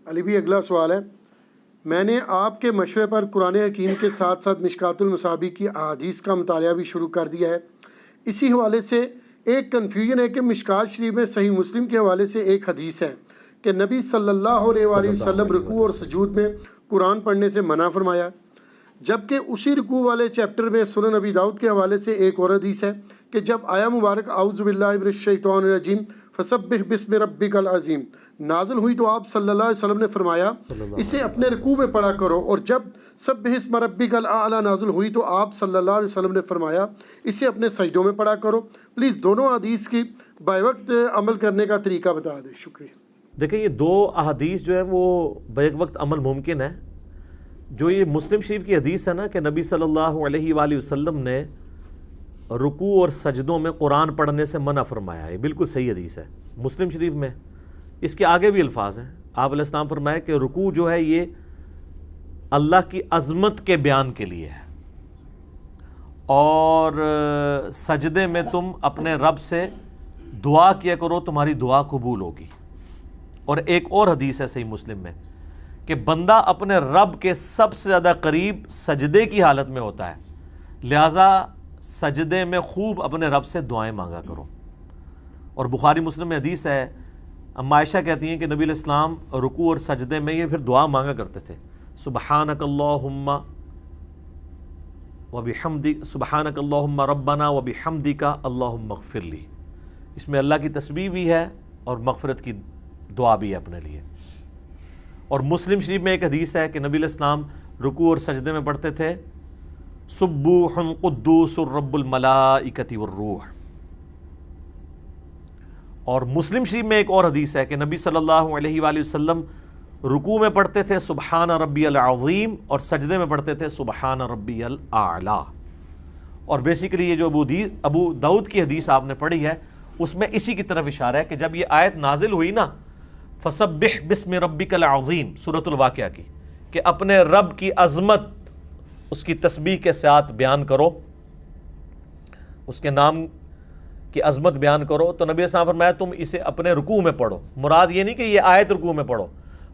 علی بھی اگلا سوال ہے، میں نے آپ کے مشورے پر قرآن حکیم کے ساتھ ساتھ مشکات المصابیح کی احادیث کا مطالعہ بھی شروع کر دیا ہے۔ اسی حوالے سے ایک کنفیوژن ہے کہ مشکات شریف میں صحیح مسلم کے حوالے سے ایک حدیث ہے کہ نبی صلی اللہ علیہ وآلہ وسلم رکوع اور سجود میں قرآن پڑھنے سے منع فرمایا، جبکہ اسی رکوع والے چیپٹر میں سنن نبی داؤد کے حوالے سے ایک اور حدیث ہے کہ جب آیا مبارک اعوذ باللہ من الشیطان الرجیم فسبح بسم ربک العظیم نازل ہوئی تو آپ صلی اللہ علیہ وسلم نے فرمایا اسے اپنے رکوع میں پڑھا کرو، اور جب سبح اسم ربک الاعلی نازل ہوئی تو آپ صلی اللہ علیہ وسلم نے فرمایا اسے اپنے سجدوں میں پڑھا کرو۔ پلیز دونوں حدیث کی بائی وقت عمل کرنے کا طریقہ بتا دیں، شکریہ۔ دیکھیں یہ دو احادیث جو ہے وہ بیک وقت عمل ممکن ہے۔ جو یہ مسلم شریف کی حدیث ہے نا کہ نبی صلی اللہ علیہ وآلہ وسلم نے رکوع اور سجدوں میں قرآن پڑھنے سے منع فرمایا ہے، بالکل صحیح حدیث ہے مسلم شریف میں۔ اس کے آگے بھی الفاظ ہیں، آپ علیہ السلام فرمایا کہ رکوع جو ہے یہ اللہ کی عظمت کے بیان کے لیے ہے، اور سجدے میں تم اپنے رب سے دعا کیا کرو، تمہاری دعا قبول ہوگی۔ اور ایک اور حدیث ہے صحیح مسلم میں کہ بندہ اپنے رب کے سب سے زیادہ قریب سجدے کی حالت میں ہوتا ہے، لہٰذا سجدے میں خوب اپنے رب سے دعائیں مانگا کرو۔ اور بخاری مسلم میں حدیث ہے، اما عائشہ کہتی ہیں کہ نبی علیہ السلام رکوع اور سجدے میں یہ پھر دعا مانگا کرتے تھے، سبحانک اللہم وبحمدک، سبحانک اللہم ربنا وبحمدک اللہم اغفر لی۔ اس میں اللہ کی تسبیح بھی ہے اور مغفرت کی دعا بھی ہے اپنے لیے۔ اور مسلم شریف میں ایک حدیث ہے کہ نبی علیہ السلام رکوع اور سجدے میں پڑھتے تھے سبوح قدوس رب الملائکۃ والروح۔ اور مسلم شریف میں ایک اور حدیث ہے کہ نبی صلی اللہ علیہ وآلہ وسلم رکوع میں پڑھتے تھے سبحان ربی العظیم، اور سجدے میں پڑھتے تھے سبحان ربی الاعلی۔ اور بیسیکلی یہ جو ابو داؤد کی حدیث آپ نے پڑھی ہے اس میں اسی کی طرف اشارہ ہے کہ جب یہ آیت نازل ہوئی نا فسبح بسم ربک العظیم سورۃ الواقعہ کی، کہ اپنے رب کی عظمت اس کی تسبیح کے ساتھ بیان کرو، اس کے نام کی عظمت بیان کرو، تو نبی صلی اللہ علیہ وسلم نے فرمایا تم اسے اپنے رکوع میں پڑھو۔ مراد یہ نہیں کہ یہ آیت رکوع میں پڑھو،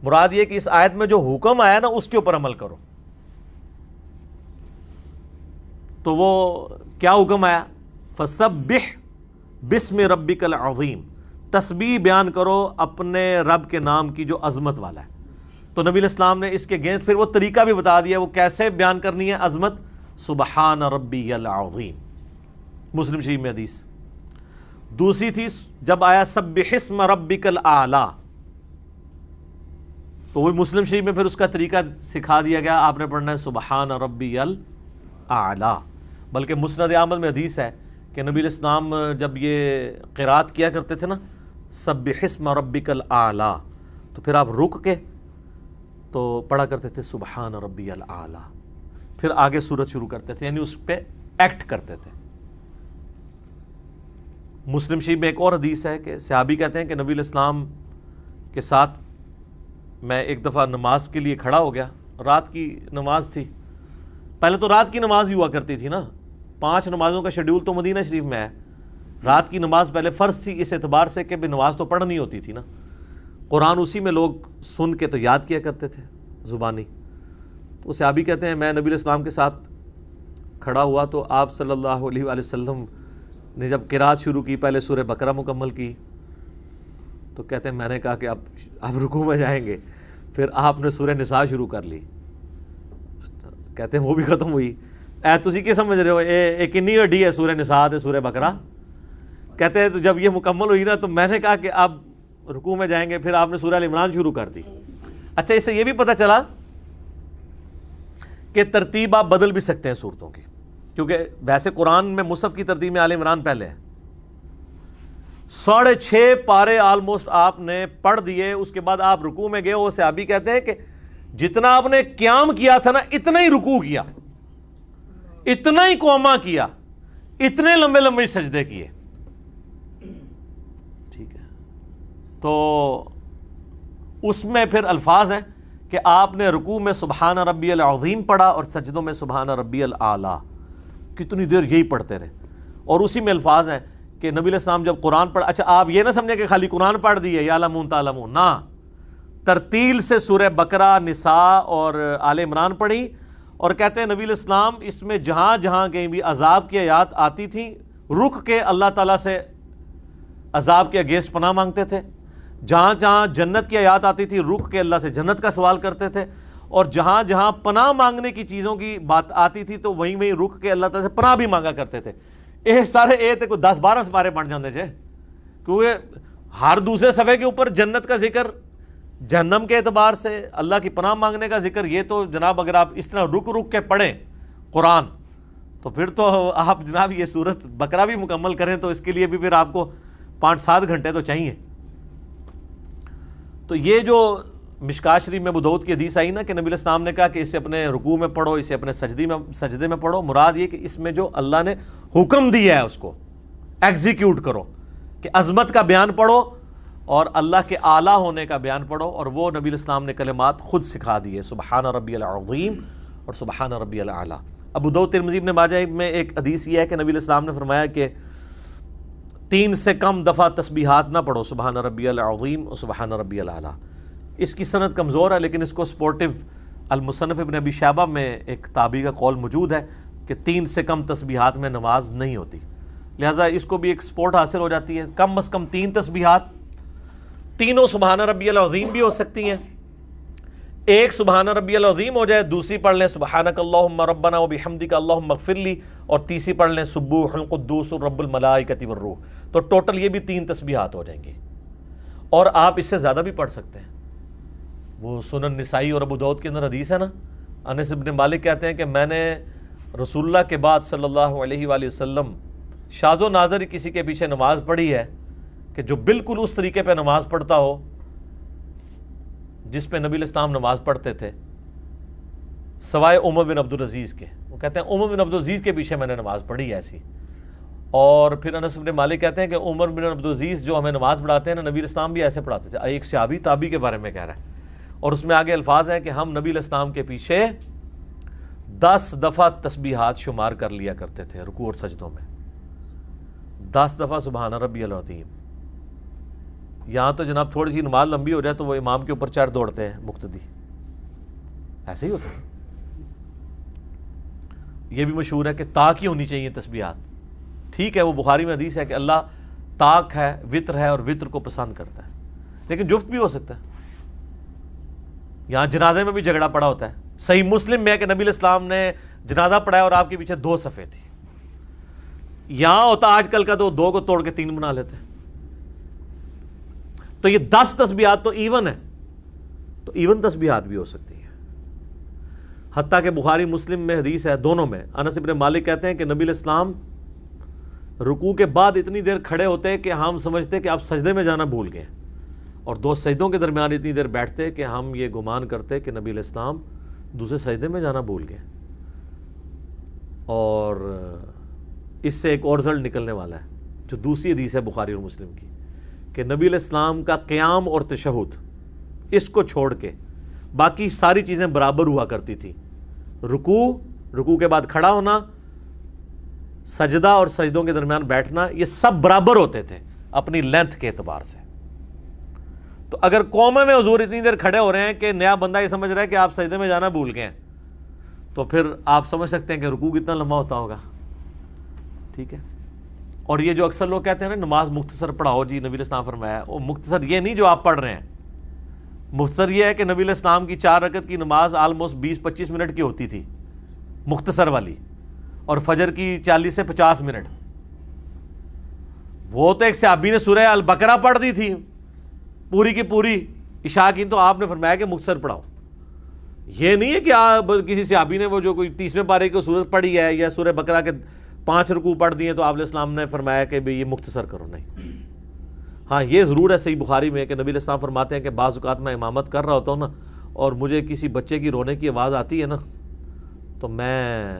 مراد یہ کہ اس آیت میں جو حکم آیا نا اس کے اوپر عمل کرو۔ تو وہ کیا حکم آیا؟ فسبح بسم ربک العظیم، تسبیح بیان کرو اپنے رب کے نام کی جو عظمت والا ہے۔ تو نبی علیہ السلام نے اس کے اگینسٹ پھر وہ طریقہ بھی بتا دیا، وہ کیسے بیان کرنی ہے عظمت، سبحان ربی العظیم، مسلم شریف میں حدیث۔ دوسری تھی جب آیا سبح اسم ربک الاعلی، تو وہ مسلم شریف میں پھر اس کا طریقہ سکھا دیا گیا، آپ نے پڑھنا ہے سبحان ربی الاعلی۔ بلکہ مسند احمد میں حدیث ہے کہ نبی علیہ السلام جب یہ قرات کیا کرتے تھے نا سبح اسم ربک الاعلی، تو پھر آپ رک کے تو پڑھا کرتے تھے سبحان ربی الاعلی، پھر آگے سورت شروع کرتے تھے، یعنی اس پہ ایکٹ کرتے تھے۔ مسلم شریف میں ایک اور حدیث ہے کہ صحابی کہتے ہیں کہ نبی علیہ السلام کے ساتھ میں ایک دفعہ نماز کے لیے کھڑا ہو گیا، رات کی نماز تھی۔ پہلے تو رات کی نماز ہی ہوا کرتی تھی نا، 5 نمازوں کا شیڈیول تو مدینہ شریف میں ہے، رات کی نماز پہلے فرض تھی اس اعتبار سے کہ نماز تو پڑھنی ہوتی تھی نا، قرآن اسی میں لوگ سن کے تو یاد کیا کرتے تھے زبانی۔ تو صحابی کہتے ہیں میں نبی علیہ السلام کے ساتھ کھڑا ہوا تو آپ صلی اللہ علیہ وآلہ وسلم نے جب قرات شروع کی، پہلے سورہ بقرہ مکمل کی، تو کہتے ہیں میں نے کہا کہ اب رکوع میں جائیں گے، پھر آپ نے سورہ نساء شروع کر لی، کہتے ہیں وہ بھی ختم ہوئی۔ تسی کی سمجھ رہے ہو ایک کنی ہڈی ہے سورہ نساء تے سورہ بقرہ، کہتے ہیں تو جب یہ مکمل ہوئی نا تو میں نے کہا کہ اب رکوع میں جائیں گے، پھر آپ نے سورہ ال عمران شروع کر دی۔ اچھا اس سے یہ بھی پتہ چلا کہ ترتیب آپ بدل بھی سکتے ہیں صورتوں کی، کیونکہ ویسے قرآن میں مصحف کی ترتیب میں آل عمران پہلے ہے، 6.5 پارے آلموسٹ آپ نے پڑھ دیے، اس کے بعد آپ رکوع میں گئے۔ وہ صحابی کہتے ہیں کہ جتنا آپ نے قیام کیا تھا نا اتنا ہی رکوع کیا، اتنا ہی قوما کیا، اتنے لمبے لمبے سجدے کیے۔ ٹھیک ہے، تو اس میں پھر الفاظ ہیں کہ آپ نے رکوع میں سبحان ربی العظیم پڑھا اور سجدوں میں سبحان ربی الاعلی، کتنی دیر یہی پڑھتے رہے۔ اور اسی میں الفاظ ہیں کہ نبی علیہ السلام جب قرآن پڑھ، اچھا آپ یہ نہ سمجھیں کہ خالی قرآن پڑھ دیے یا یعلمون تعلمون، نہ، ترتیل سے سورہ بقرہ، نساء اور آل عمران پڑھی، اور کہتے ہیں نبی علیہ السلام اس میں جہاں جہاں کہیں بھی عذاب کی آیات آتی تھیں رک کے اللہ تعالیٰ سے عذاب کے اگینسٹ پناہ مانگتے تھے، جہاں جہاں جنت کی آیات آتی تھی رک کے اللہ سے جنت کا سوال کرتے تھے، اور جہاں جہاں پناہ مانگنے کی چیزوں کی بات آتی تھی تو وہیں وہیں رک کے اللہ تعالیٰ سے پناہ بھی مانگا کرتے تھے۔ سارے تے کوئی 10-12 سپارے بن جاندے تھے، کیونکہ ہر دوسرے صفحے کے اوپر جنت کا ذکر، جہنم کے اعتبار سے اللہ کی پناہ مانگنے کا ذکر، یہ تو جناب اگر آپ اس طرح رک رک کے پڑھیں قرآن تو پھر تو آپ جناب یہ سورت بقرہ بھی مکمل کریں تو اس کے لیے بھی پھر آپ کو 5-7 گھنٹے تو چاہیے۔ تو یہ جو مشکاۃ شریف میں ابو داؤد کی حدیث آئی نا کہ نبی علیہ السلام نے کہا کہ اسے اپنے رکوع میں پڑھو، اسے اپنے سجدے میں پڑھو، مراد یہ کہ اس میں جو اللہ نے حکم دیا ہے اس کو ایگزیکیوٹ کرو، کہ عظمت کا بیان پڑھو اور اللہ کے اعلیٰ ہونے کا بیان پڑھو، اور وہ نبی علیہ السلام نے کلمات خود سکھا دیے، سبحان ربی العظیم اور سبحان ربی الاعلیٰ۔ ابو داؤد ترمذی ابن ماجہ میں ایک حدیث یہ ہے کہ نبی علیہ السلام نے فرمایا کہ 3 سے کم دفعہ تسبیحات نہ پڑھو، سبحان ربی العظیم اور سبحان ربی الاعلیٰ۔ اس کی سند کمزور ہے، لیکن اس کو سپورٹیو المصنف ابن ابی شیبہ میں ایک تابعی کا قول موجود ہے کہ 3 سے کم تسبیحات میں نماز نہیں ہوتی، لہٰذا اس کو بھی ایک سپورٹ حاصل ہو جاتی ہے۔ کم از کم 3 تسبیحات، تینوں سبحان ربی العظیم بھی ہو سکتی ہیں، ایک سبحان ربی العظیم ہو جائے، دوسری پڑھ لیں سبحانک اللہم ربنا وبحمدک اللہم اغفر لی، اور تیسری پڑھ لیں سبوح القدوس رب الملائکۃ والروح، تو ٹوٹل یہ بھی 3 تسبیحات ہو جائیں گی۔ اور آپ اس سے زیادہ بھی پڑھ سکتے ہیں، وہ سنن نسائی اور ابو داؤد کے اندر حدیث ہے نا، انس بن مالک کہتے ہیں کہ میں نے رسول اللہ کے بعد صلی اللہ علیہ وآلہ وسلم شاذ و نادر کسی کے پیچھے نماز پڑھی ہے کہ جو بالکل اس طریقے پہ نماز پڑھتا ہو جس پہ نبی علیہ السلام نماز پڑھتے تھے، سوائے عمر بن عبدالعزیز کے۔ وہ کہتے ہیں عمر بن عبدالعزیز کے پیچھے میں نے نماز پڑھی ایسی، اور پھر انس بن مالک کہتے ہیں کہ عمر بن عبدالعزیز جو ہمیں نماز پڑھاتے ہیں نا، نبی علیہ السلام بھی ایسے پڑھاتے تھے۔ ایک صحابی تابعی کے بارے میں کہہ رہا ہے، اور اس میں آگے الفاظ ہیں کہ ہم نبی علیہ السلام کے پیچھے 10 دفعہ تسبیحات شمار کر لیا کرتے تھے رکوع اور سجدوں میں، 10 دفعہ سبحان ربی العظیم۔ یہاں تو جناب تھوڑی سی نماز لمبی ہو جائے تو وہ امام کے اوپر چڑھ دوڑتے ہیں مقتدی، ایسے ہی ہوتا ہے۔ یہ بھی مشہور ہے کہ طاق ہی ہونی چاہیے تسبیحات، ٹھیک ہے، وہ بخاری میں حدیث ہے کہ اللہ طاق ہے، وطر ہے، اور وطر کو پسند کرتا ہے، لیکن جفت بھی ہو سکتا ہے۔ یہاں جنازے میں بھی جھگڑا پڑا ہوتا ہے، صحیح مسلم میں ہے کہ نبی علیہ السلام نے جنازہ پڑھایا اور آپ کے پیچھے 2 صفیں تھی، یہاں ہوتا آج کل کا تو 2 کو توڑ کے 3 بنا لیتے ہیں۔ تو یہ 10 تسبیحات تو ایون ہے، تو ایون تسبیحات بھی ہو سکتی ہیں، حتیٰ کہ بخاری مسلم میں حدیث ہے دونوں میں، انس بن مالک کہتے ہیں کہ نبی علیہ السلام رکوع کے بعد اتنی دیر کھڑے ہوتے کہ ہم سمجھتے کہ آپ سجدے میں جانا بھول گئے، اور 2 سجدوں کے درمیان اتنی دیر بیٹھتے کہ ہم یہ گمان کرتے کہ نبی علیہ السلام دوسرے سجدے میں جانا بھول گئے۔ اور اس سے ایک اور رزلٹ نکلنے والا ہے جو دوسری حدیث ہے بخاری اور مسلم کی، کہ نبی علیہ السلام کا قیام اور تشہد، اس کو چھوڑ کے باقی ساری چیزیں برابر ہوا کرتی تھی، رکوع کے بعد کھڑا ہونا، سجدہ اور سجدوں کے درمیان بیٹھنا، یہ سب برابر ہوتے تھے اپنی لینتھ کے اعتبار سے۔ تو اگر قوم میں حضور اتنی دیر کھڑے ہو رہے ہیں کہ نیا بندہ یہ سمجھ رہا ہے کہ آپ سجدے میں جانا بھول گئے ہیں، تو پھر آپ سمجھ سکتے ہیں کہ رکوع کتنا لمبا ہوتا ہوگا، ٹھیک ہے۔ اور یہ جو اکثر لوگ کہتے ہیں نا نماز مختصر پڑھاؤ جی، نبی علیہ السلام فرمایا، وہ مختصر یہ نہیں جو آپ پڑھ رہے ہیں، مختصر یہ ہے کہ نبی علیہ السلام کی 4 رکعت کی نماز آلموسٹ 20-25 منٹ کی ہوتی تھی مختصر والی، اور فجر کی 40 سے 50 منٹ۔ وہ تو ایک صحابی نے سورہ البقرہ پڑھ دی تھی پوری کی پوری عشاء کی، تو آپ نے فرمایا کہ مختصر پڑھاؤ۔ یہ نہیں ہے کہ آپ کسی صحابی نے وہ جو کوئی 30ویں پارے کی سورت پڑھی ہے یا سورہ بقرہ کے 5 رکوع پڑھ دیے تو آپ علیہ السلام نے فرمایا کہ یہ مختصر کرو، نہیں۔ ہاں یہ ضرور ہے صحیح بخاری میں کہ نبی علیہ السلام فرماتے ہیں کہ بعض اوقات میں امامت کر رہا ہوتا ہوں نا، اور مجھے کسی بچے کی رونے کی آواز آتی ہے نا، تو میں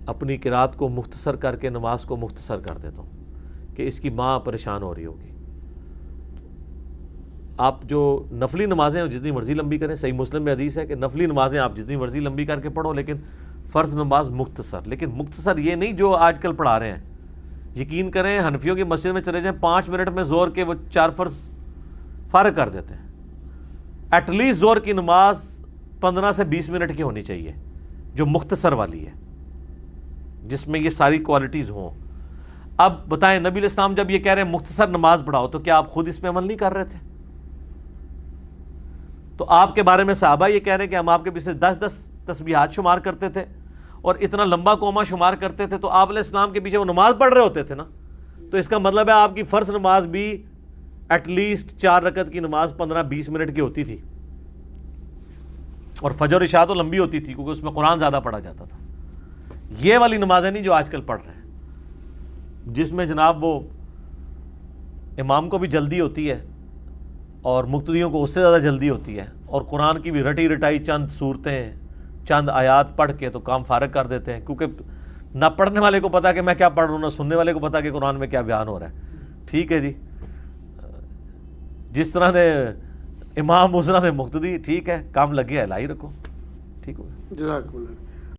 اپنی قرات کو مختصر کر کے نماز کو مختصر کر دیتا ہوں کہ اس کی ماں پریشان ہو رہی ہوگی۔ آپ جو نفلی نمازیں ہیں جتنی مرضی لمبی کریں، صحیح مسلم میں حدیث ہے کہ نفلی نمازیں آپ جتنی مرضی لمبی کر کے پڑھو، لیکن فرض نماز مختصر۔ لیکن مختصر یہ نہیں جو آج کل پڑھا رہے ہیں، یقین کریں حنفیوں کی مسجد میں چلے جائیں، 5 منٹ میں زور کے وہ 4 فرض فارغ کر دیتے ہیں. ایٹ لیسٹ ظہر کی نماز 15 سے 20 منٹ کی ہونی چاہیے جو مختصر والی ہے, جس میں یہ ساری کوالٹیز ہوں. اب بتائیں نبی علیہ السلام جب یہ کہہ رہے ہیں مختصر نماز پڑھاؤ, تو کیا آپ خود اس پہ عمل نہیں کر رہے تھے؟ تو آپ کے بارے میں صحابہ یہ کہہ رہے ہیں کہ ہم آپ کے پیچھے 10 تسبیحات شمار کرتے تھے اور اتنا لمبا قوما شمار کرتے تھے, تو آپ علیہ السلام کے پیچھے وہ نماز پڑھ رہے ہوتے تھے نا. تو اس کا مطلب ہے آپ کی فرض نماز بھی ایٹ لیسٹ 4 رکعت کی نماز 15-20 منٹ کی ہوتی تھی, اور فجر اور عشاء تو لمبی ہوتی تھی کیونکہ اس میں قرآن زیادہ پڑھا جاتا تھا. یہ والی نمازیں نہیں جو آج کل پڑھ رہے ہیں, جس میں جناب وہ امام کو بھی جلدی ہوتی ہے اور مقتدیوں کو اس سے زیادہ جلدی ہوتی ہے, اور قرآن کی بھی رٹی رٹائی چند صورتیں چند آیات پڑھ کے تو کام فارغ کر دیتے ہیں, کیونکہ نہ پڑھنے والے کو پتا کہ میں کیا پڑھ رہا ہوں, نہ سننے والے کو پتا کہ قرآن میں کیا بیان ہو رہا ہے. ٹھیک ہے جی, جس طرح دے امام اس طرح دے مقتدی, ٹھیک ہے, کام لگے ہے لائی رکھو. ٹھیک ہو گیا. جزاک اللہ.